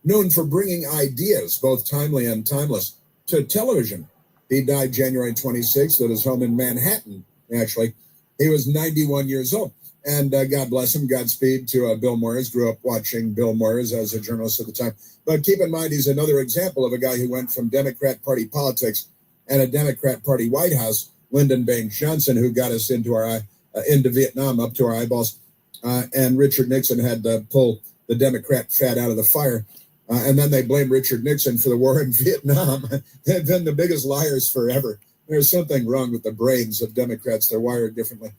known for bringing ideas, both timely and timeless, to television. He died January 26th at his home in Manhattan, actually. He was 91 years old. And God bless him, Godspeed to Bill Moyers. Grew up watching Bill Moyers as a journalist at the time. But keep in mind, he's another example of a guy who went from Democrat Party politics and a Democrat Party White House, Lyndon Baines Johnson, who got us into Vietnam up to our eyeballs. And Richard Nixon had to pull the Democrat fat out of the fire. And then they blame Richard Nixon for the war in Vietnam. They've been the biggest liars forever. There's something wrong with the brains of Democrats. They're wired differently.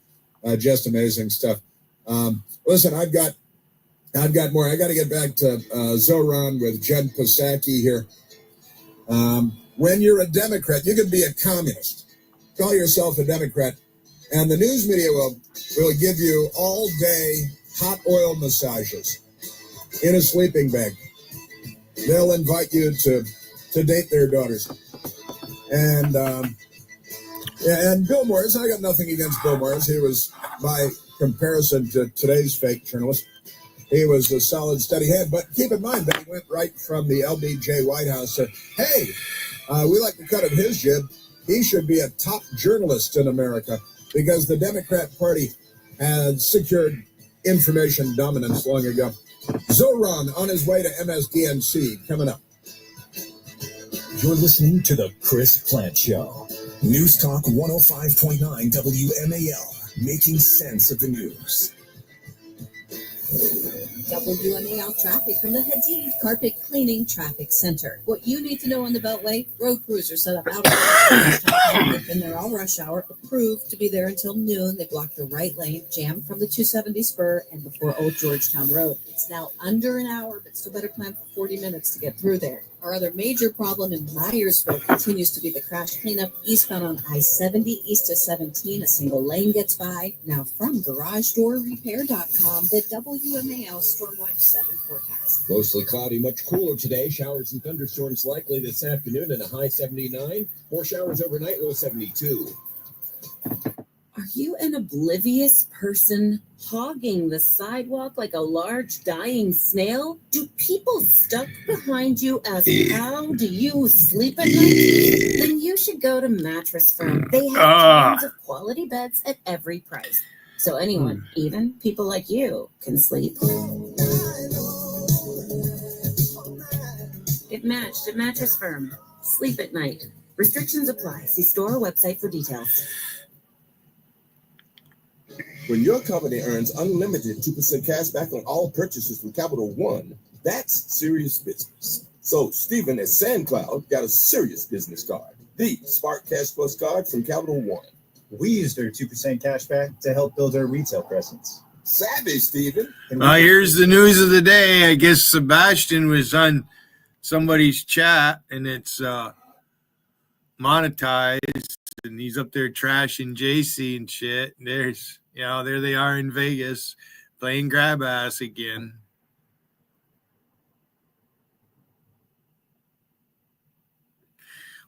Just amazing stuff. Listen, I've got more. I got to get back to Zoran with Jen Psaki here. When you're a Democrat, you can be a communist. Call yourself a Democrat, and the news media will give you all day hot oil massages in a sleeping bag. They'll invite you to date their daughters. And Yeah, and Bill Morris, I got nothing against Bill Morris. He was, by comparison to today's fake journalist, he was a solid, steady hand. But keep in mind that he went right from the LBJ White House to, hey, we like the cut of his jib. He should be a top journalist in America because the Democrat Party had secured information dominance long ago. Zoran on his way to MSDNC coming up. You're listening to The Chris Plant Show. News Talk 105.9 WMAL, making sense of the news. WMAL traffic from the Hadid Carpet Cleaning Traffic Center. What you need to know on the Beltway, road crews are set up out of They've been there all rush hour, approved to be there until noon. They block the right lane, jammed from the 270 spur and before Old Georgetown Road. It's now under an hour, but still better plan for 40 minutes to get through there. Our other major problem in Myersville continues to be the crash cleanup eastbound on I-70 east of 17. A single lane gets by. Now from GarageDoorRepair.com, the WMAL Stormwatch 7 forecast. Mostly cloudy, much cooler today. Showers and thunderstorms likely this afternoon and a high 79. More showers overnight, low 72. Are you an oblivious person hogging the sidewalk like a large dying snail? Do people stuck behind you ask, how do you sleep at night? Then you should go to Mattress Firm. They have tons of quality beds at every price. So anyone, even people like you, can sleep. Get matched at Mattress Firm. Sleep at night. Restrictions apply. See store or website for details. When your company earns unlimited 2% cash back on all purchases from Capital One, that's serious business. So Stephen at SandCloud got a serious business card, the Spark Cash Plus card from Capital One. We used our 2% cash back to help build our retail presence. Savvy, Stephen. Here's the news of the day. I guess Sebastian was on somebody's chat, and it's monetized, and he's up there trashing JC and shit. There's... there they are in Vegas playing grab ass again.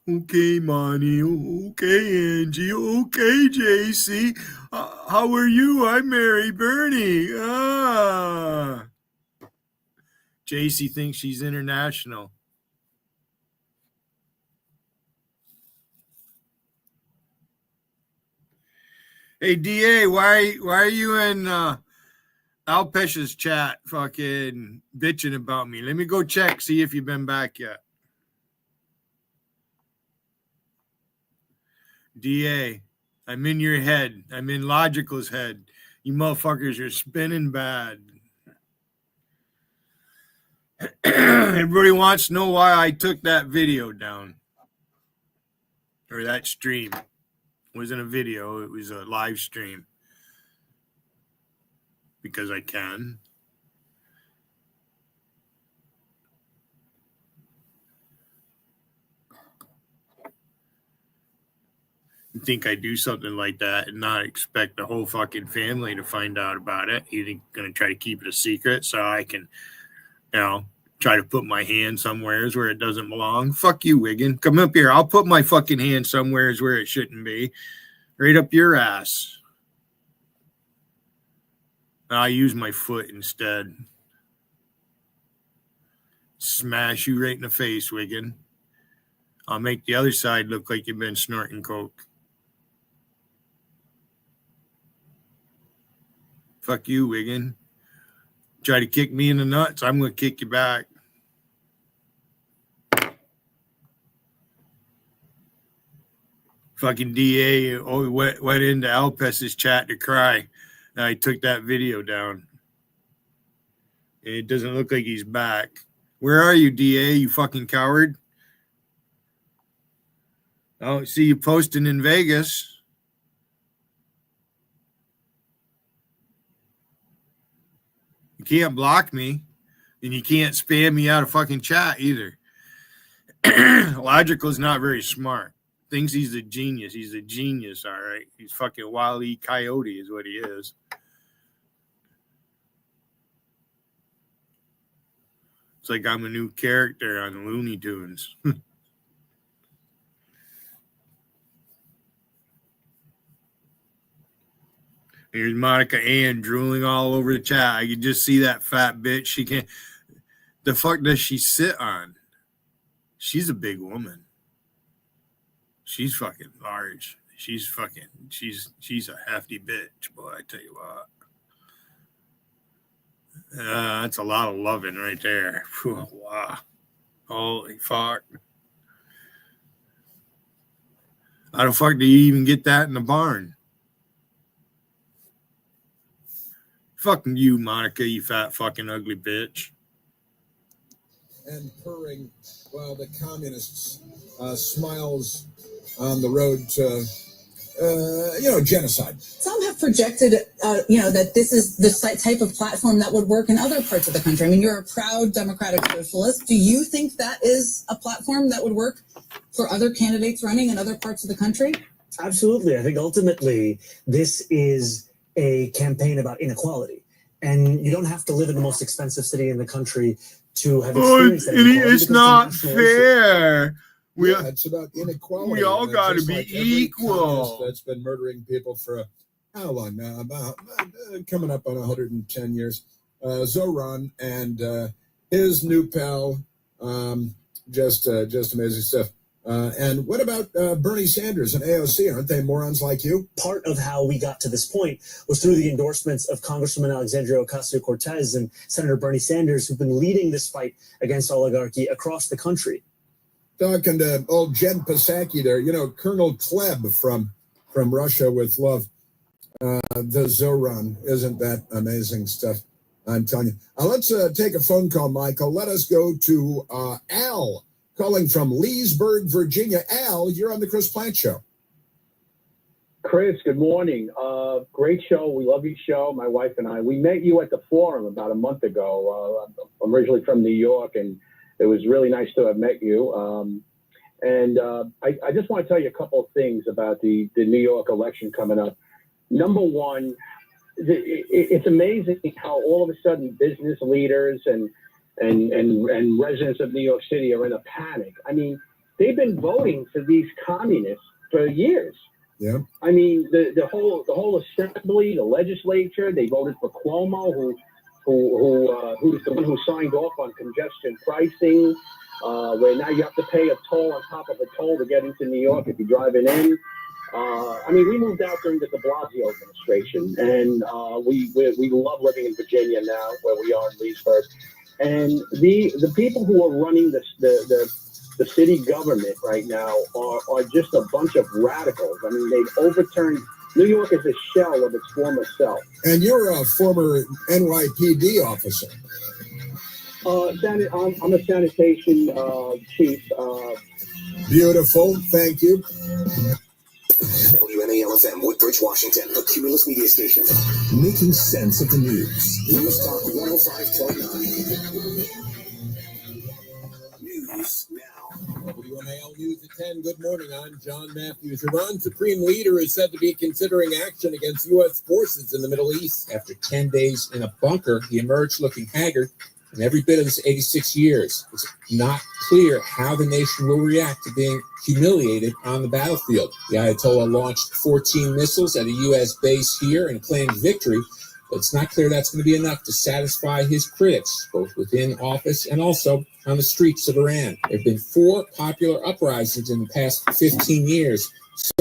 Okay, Monty. Okay, Angie. Okay, JC. How are you? I'm Mary Bernie. JC thinks she's international. Hey, DA, why are you in Alpesh's chat fucking bitching about me? Let me go check, see if you've been back yet. DA, I'm in your head. I'm in Logical's head. You motherfuckers are spinning bad. Everybody wants to know why I took that video down. Or that stream. It wasn't a video, it was a live stream. Because I can. You think I do something like that and not expect the whole fucking family to find out about it? You think I'm going to try to keep it a secret so I can, try to put my hand somewheres where it doesn't belong? Fuck you, Wiggin. Come up here. I'll put my fucking hand somewheres where it shouldn't be. Right up your ass. I use my foot instead. Smash you right in the face, Wiggin. I'll make the other side look like you've been snorting coke. Fuck you, Wiggin. Try to kick me in the nuts, I'm going to kick you back. Fucking DA went into Alpes's chat to cry. And I took that video down. It doesn't look like he's back. Where are you, DA, you fucking coward? I don't see you posting in Vegas. You can't block me, and you can't spam me out of fucking chat either. Logical's not very smart. Thinks he's a genius. He's a genius, all right. He's fucking Wile E. Coyote is what he is. It's like I'm a new character on Looney Tunes. Here's Monica Ann drooling all over the chat. I can just see that fat bitch. She can't. The fuck does she sit on? She's a big woman. She's fucking large. She's a hefty bitch, boy. I tell you what. That's a lot of loving right there. Whew, wow. Holy fuck. How the fuck do you even get that in the barn? Fucking you, Monica, you fat fucking ugly bitch. And purring while the communists smiles on the road to, genocide. Some have projected, that this is the type of platform that would work in other parts of the country. I mean, you're a proud democratic socialist. Do you think that is a platform that would work for other candidates running in other parts of the country? Absolutely. I think ultimately this is a campaign about inequality. And you don't have to live in the most expensive city in the country to have experienced that inequality. It's not fair. It's about inequality. We all got to be equal. That's been murdering people for how long now? About coming up on 110 years. Zoran and his new pal, just amazing stuff. And what about Bernie Sanders and AOC? Aren't they morons like you? Part of how we got to this point was through the endorsements of Congresswoman Alexandria Ocasio-Cortez and Senator Bernie Sanders, who've been leading this fight against oligarchy across the country. Talking to old Jen Psaki there, Colonel Kleb from Russia with love. The Zoran, isn't that amazing stuff? I'm telling you. Let's take a phone call, Michael. Let us go to Al, calling from Leesburg, Virginia. Al, you're on the Chris Plant Show. Chris, good morning. Great show. We love your show, my wife and I. We met you at the Forum about a month ago. I'm originally from New York, and it was really nice to have met you. I just want to tell you a couple of things about the New York election coming up. Number one, it's amazing how all of a sudden business leaders and residents of New York City are in a panic. I mean, they've been voting for these communists for years. Yeah. I mean, the whole assembly, the legislature, they voted for Cuomo, who's the one who signed off on congestion pricing, where now you have to pay a toll on top of a toll to get into New York if you're driving in. We moved out during the de Blasio administration, and we love living in Virginia now, where we are in Leesburg. And the people who are running the city government right now are just a bunch of radicals. I mean, they've overturned. New York is a shell of its former self. And you're a former NYPD officer. I'm a sanitation chief. Beautiful. Thank you. WMAL-FM, Woodbridge, Washington, a Cumulus media station. Making sense of the news. News Talk 105.9. News now. WMAL News at 10. Good morning. I'm John Matthews. Iran's supreme leader is said to be considering action against U.S. forces in the Middle East. After 10 days in a bunker, he emerged looking haggard in every bit of his 86 years. It's not clear how the nation will react to being humiliated on the battlefield. The Ayatollah launched 14 missiles at a U.S. base here and claimed victory, but it's not clear that's going to be enough to satisfy his critics, both within office and also on the streets of Iran. There have been 4 popular uprisings in the past 15 years. So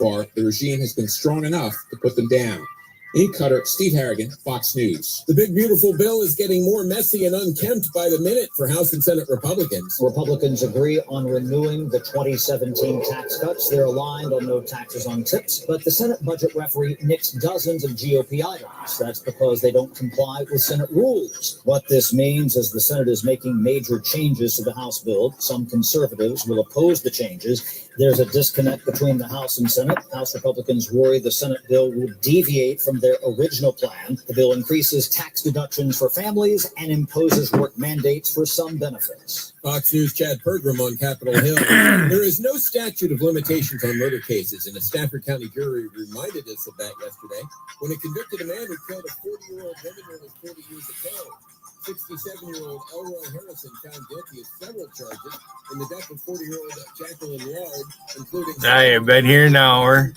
far, the regime has been strong enough to put them down. In Qatar, Steve Harrigan, Fox News. The big, beautiful bill is getting more messy and unkempt by the minute for House and Senate Republicans. Republicans agree on renewing the 2017 tax cuts. They're aligned on no taxes on tips, but the Senate budget referee nixed dozens of GOP items. That's because they don't comply with Senate rules. What this means is the Senate is making major changes to the House bill. Some conservatives will oppose the changes. There's a disconnect between the House and Senate. House Republicans worry the Senate bill will deviate from their original plan. The bill increases tax deductions for families and imposes work mandates for some benefits. Fox News' Chad Pergram on Capitol Hill. There is no statute of limitations on murder cases, and a Stafford County jury reminded us of that yesterday when it convicted a man who killed a 40-year-old woman nearly 40 years ago. 67-year-old Elroy Harrison found guilty of several charges in the death of 40-year-old Jacqueline Ward, including... I have been here an hour.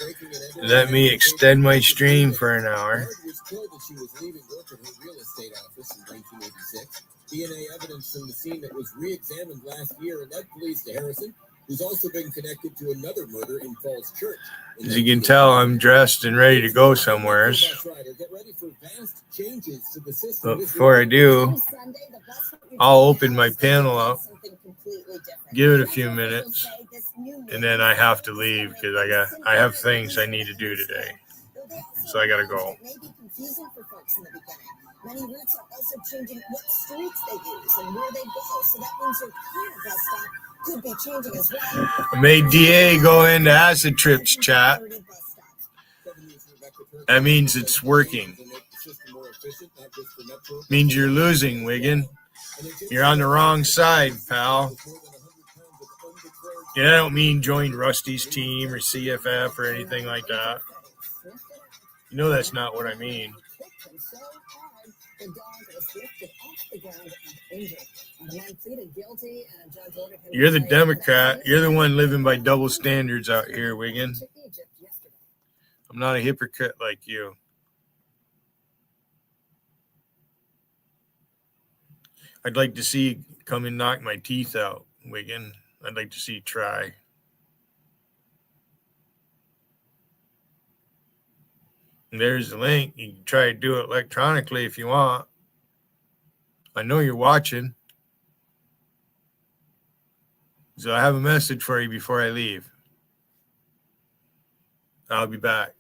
Let me extend my stream for an hour. Ward was killed as she was leaving work at her real estate office in 1986. DNA evidence from the scene that was re-examined last year led police to Harrison, who's also been connected to another murder in Falls Church. As you can tell, I'm dressed and ready to go somewhere. But before I do, I'll open my panel up, give it a few minutes, and then I have to leave because I have things I need to do today. So I gotta go. Many routes are also changing what streets they use and where they go. So that means your current bus stop could be changing as well. I made DA go into acid trips chat. That means it's working. Means you're losing, Wiggin. You're on the wrong side, pal. Yeah, I don't mean join Rusty's team or CFF or anything like that. You know that's not what I mean. You're the Democrat. You're the one living by double standards out here, Wiggin. I'm not a hypocrite like you. I'd like to see you come and knock my teeth out, Wiggin. I'd like to see you try. There's the link. You can try to do it electronically if you want. I know you're watching. So I have a message for you before I leave. I'll be back.